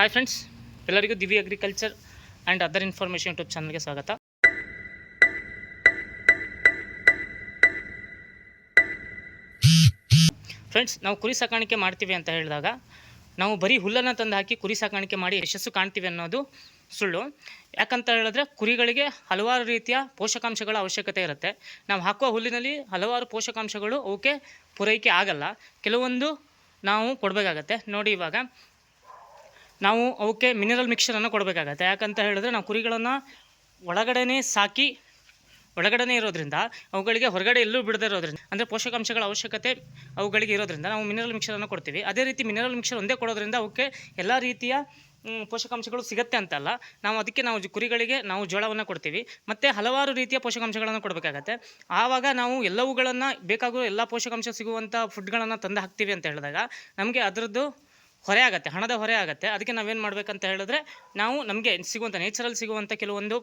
Hi friends, ಎಲ್ಲರಿಗೂ Divi agriculture and other information YouTube ಚಾನಲ್ಗೆ ಸ್ವಾಗತ. ಫ್ರೆಂಡ್ಸ್, ನಾವು ಕುರಿ ಸಾಕಾಣಿಕೆ ಮಾಡ್ತೀವಿ ಅಂತ ಹೇಳಿದಾಗ ನಾವು ಬರೀ ಹುಲ್ಲನ್ನು ತಂದು ಹಾಕಿ ಕುರಿ ಸಾಕಾಣಿಕೆ ಮಾಡಿ ಯಶಸ್ಸು ಕಾಣ್ತೀವಿ ಅನ್ನೋದು ಸುಳ್ಳು. ಯಾಕಂತ ಹೇಳಿದ್ರೆ ಕುರಿಗಳಿಗೆ ಹಲವಾರು ರೀತಿಯ ಪೋಷಕಾಂಶಗಳ ಅವಶ್ಯಕತೆ ಇರುತ್ತೆ. ನಾವು ಹಾಕುವ ಹುಲ್ಲಿನಲ್ಲಿ ಹಲವಾರು ಪೋಷಕಾಂಶಗಳು ಅವಕ್ಕೆ ಪೂರೈಕೆ ಆಗಲ್ಲ, ಕೆಲವೊಂದು ನಾವು ಕೊಡಬೇಕಾಗತ್ತೆ. ನೋಡಿ, ಇವಾಗ ನಾವು ಅವಕ್ಕೆ ಮಿನರಲ್ ಮಿಕ್ಸ್ಚರನ್ನು ಕೊಡಬೇಕಾಗತ್ತೆ. ಯಾಕಂತ ಹೇಳಿದ್ರೆ ನಾವು ಕುರಿಗಳನ್ನು ಒಳಗಡೆನೇ ಸಾಕಿ ಒಳಗಡೆ ಇರೋದ್ರಿಂದ ಅವುಗಳಿಗೆ ಹೊರಗಡೆ ಎಲ್ಲೂ ಬಿಡದೇ ಇರೋದ್ರಿಂದ, ಅಂದರೆ ಪೋಷಕಾಂಶಗಳ ಅವಶ್ಯಕತೆ ಅವುಗಳಿಗೆ ಇರೋದ್ರಿಂದ ನಾವು ಮಿನರಲ್ ಮಿಕ್ಸ್ಚರನ್ನು ಕೊಡ್ತೀವಿ. ಅದೇ ರೀತಿ ಮಿನರಲ್ ಮಿಕ್ಸ್ಚರ್ ಒಂದೇ ಕೊಡೋದ್ರಿಂದ ಅವಕ್ಕೆ ಎಲ್ಲ ರೀತಿಯ ಪೋಷಕಾಂಶಗಳು ಸಿಗುತ್ತೆ ಅಂತಲ್ಲ. ನಾವು ಕುರಿಗಳಿಗೆ ನಾವು ಜೋಳವನ್ನು ಕೊಡ್ತೀವಿ, ಮತ್ತು ಹಲವಾರು ರೀತಿಯ ಪೋಷಕಾಂಶಗಳನ್ನು ಕೊಡಬೇಕಾಗತ್ತೆ. ಆವಾಗ ನಾವು ಎಲ್ಲವುಗಳನ್ನು ಬೇಕಾಗುವ ಎಲ್ಲ ಪೋಷಕಾಂಶ ಸಿಗುವಂಥ ಫುಡ್ಗಳನ್ನು ತಂದು ಹಾಕ್ತೀವಿ ಅಂತ ಹೇಳಿದಾಗ ನಮಗೆ ಅದರದ್ದು ಹೊರೆ ಆಗುತ್ತೆ, ಹಣದ ಹೊರೆ ಆಗುತ್ತೆ. ಅದಕ್ಕೆ ನಾವೇನು ಮಾಡಬೇಕಂತ ಹೇಳಿದ್ರೆ, ನಾವು ನಮಗೆ ಸಿಗುವಂಥ ನೇಚರಲ್ಲಿ ಸಿಗುವಂಥ ಕೆಲವೊಂದು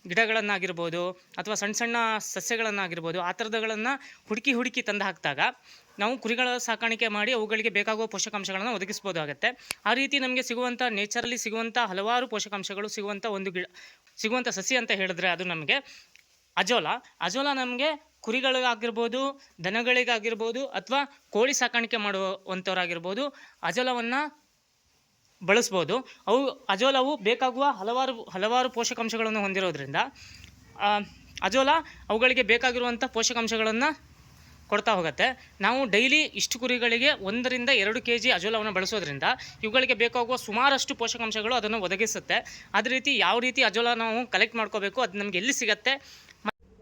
ಗಿಡಗಳನ್ನಾಗಿರ್ಬೋದು ಅಥವಾ ಸಣ್ಣ ಸಣ್ಣ ಸಸ್ಯಗಳನ್ನಾಗಿರ್ಬೋದು, ಆ ಥರದಗಳನ್ನು ಹುಡುಕಿ ತಂದು ಹಾಕಿದಾಗ ನಾವು ಕುರಿಗಳ ಸಾಕಾಣಿಕೆ ಮಾಡಿ ಅವುಗಳಿಗೆ ಬೇಕಾಗುವ ಪೋಷಕಾಂಶಗಳನ್ನು ಒದಗಿಸ್ಬೋದಾಗುತ್ತೆ. ಆ ರೀತಿ ನಮಗೆ ಸಿಗುವಂಥ ನೇಚರಲ್ಲಿ ಸಿಗುವಂಥ ಹಲವಾರು ಪೋಷಕಾಂಶಗಳು ಸಿಗುವಂಥ ಸಸಿ ಅಂತ ಹೇಳಿದ್ರೆ ಅದು ನಮಗೆ ಅಜೋಲಾ ನಮಗೆ ಕುರಿಗಳಿಗಾಗಿರ್ಬೋದು, ದನಗಳಿಗಾಗಿರ್ಬೋದು, ಅಥವಾ ಕೋಳಿ ಸಾಕಾಣಿಕೆ ಮಾಡುವಂಥವ್ರಾಗಿರ್ಬೋದು ಅಜೋಲವನ್ನು ಬಳಸ್ಬೋದು. ಅಜೋಲವು ಬೇಕಾಗುವ ಹಲವಾರು ಪೋಷಕಾಂಶಗಳನ್ನು ಹೊಂದಿರೋದ್ರಿಂದ ಅಜೋಲಾ ಅವುಗಳಿಗೆ ಬೇಕಾಗಿರುವಂಥ ಪೋಷಕಾಂಶಗಳನ್ನು ಕೊಡ್ತಾ ಹೋಗುತ್ತೆ. ನಾವು ಡೈಲಿ ಇಷ್ಟು ಕುರಿಗಳಿಗೆ 1 ರಿಂದ 2 kg ಅಜೋಲವನ್ನು ಬಳಸೋದ್ರಿಂದ ಇವುಗಳಿಗೆ ಬೇಕಾಗುವ ಸುಮಾರಷ್ಟು ಪೋಷಕಾಂಶಗಳು ಅದನ್ನು ಒದಗಿಸುತ್ತೆ. ಅದೇ ರೀತಿ ಯಾವ ರೀತಿ ಅಜೋಲಾ ನಾವು ಕಲೆಕ್ಟ್ ಮಾಡ್ಕೋಬೇಕು, ಅದು ನಮಗೆ ಎಲ್ಲಿ ಸಿಗುತ್ತೆ?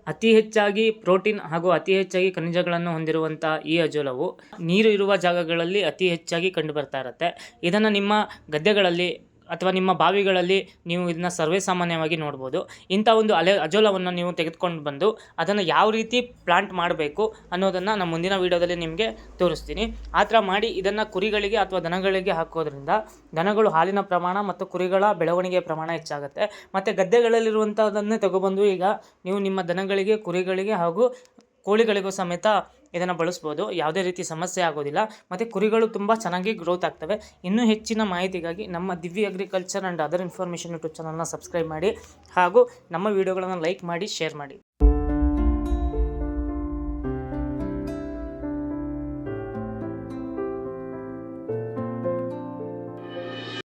ಅತಿ ಹೆಚ್ಚಾಗಿ ಪ್ರೋಟೀನ್ ಹಾಗೂ ಅತಿ ಹೆಚ್ಚಾಗಿ ಖನಿಜಗಳನ್ನು ಹೊಂದಿರುವಂಥ ಈ ಅಜೋಲವು ನೀರು ಇರುವ ಜಾಗಗಳಲ್ಲಿ ಅತಿ ಹೆಚ್ಚಾಗಿ ಕಂಡುಬರ್ತಾ ಇರುತ್ತೆ. ಇದನ್ನು ನಿಮ್ಮ ಗದ್ದೆಗಳಲ್ಲಿ ಅಥವಾ ನಿಮ್ಮ ಬಾವಿಗಳಲ್ಲಿ ನೀವು ಇದನ್ನ ಸರ್ವೇ ಸಾಮಾನ್ಯವಾಗಿ ನೋಡ್ಬೋದು. ಇಂಥ ಒಂದು ಅಜೋಲವನ್ನು ನೀವು ತೆಗೆದುಕೊಂಡು ಬಂದು ಅದನ್ನು ಯಾವ ರೀತಿ ಪ್ಲಾಂಟ್ ಮಾಡಬೇಕು ಅನ್ನೋದನ್ನು ನಾನು ಮುಂದಿನ ವೀಡಿಯೋದಲ್ಲಿ ನಿಮಗೆ ತೋರಿಸ್ತೀನಿ. ಆ ಥರ ಮಾಡಿ ಇದನ್ನು ಕುರಿಗಳಿಗೆ ಅಥವಾ ದನಗಳಿಗೆ ಹಾಕೋದ್ರಿಂದ ದನಗಳು ಹಾಲಿನ ಪ್ರಮಾಣ ಮತ್ತು ಕುರಿಗಳ ಬೆಳವಣಿಗೆಯ ಪ್ರಮಾಣ ಹೆಚ್ಚಾಗುತ್ತೆ. ಮತ್ತು ಗದ್ದೆಗಳಲ್ಲಿರುವಂಥದ್ದನ್ನೇ ತಗೊಬಂದು ಈಗ ನೀವು ನಿಮ್ಮ ದನಗಳಿಗೆ, ಕುರಿಗಳಿಗೆ ಹಾಗೂ ಕೋಳಿಗಳಿಗೂ ಸಮೇತ ಇದನ್ನು ಬಳಸ್ಬೋದು. ಯಾವುದೇ ರೀತಿ ಸಮಸ್ಯೆ ಆಗೋದಿಲ್ಲ ಮತ್ತು ಕುರಿಗಳು ತುಂಬ ಚೆನ್ನಾಗಿ ಗ್ರೋತ್ ಆಗ್ತವೆ. ಇನ್ನೂ ಹೆಚ್ಚಿನ ಮಾಹಿತಿಗಾಗಿ ನಮ್ಮ Divi agriculture and other information YouTube ಚಾನಲ್ನ ಸಬ್ಸ್ಕ್ರೈಬ್ ಮಾಡಿ ಹಾಗೂ ನಮ್ಮ ವೀಡಿಯೋಗಳನ್ನು ಲೈಕ್ ಮಾಡಿ, ಶೇರ್ ಮಾಡಿ.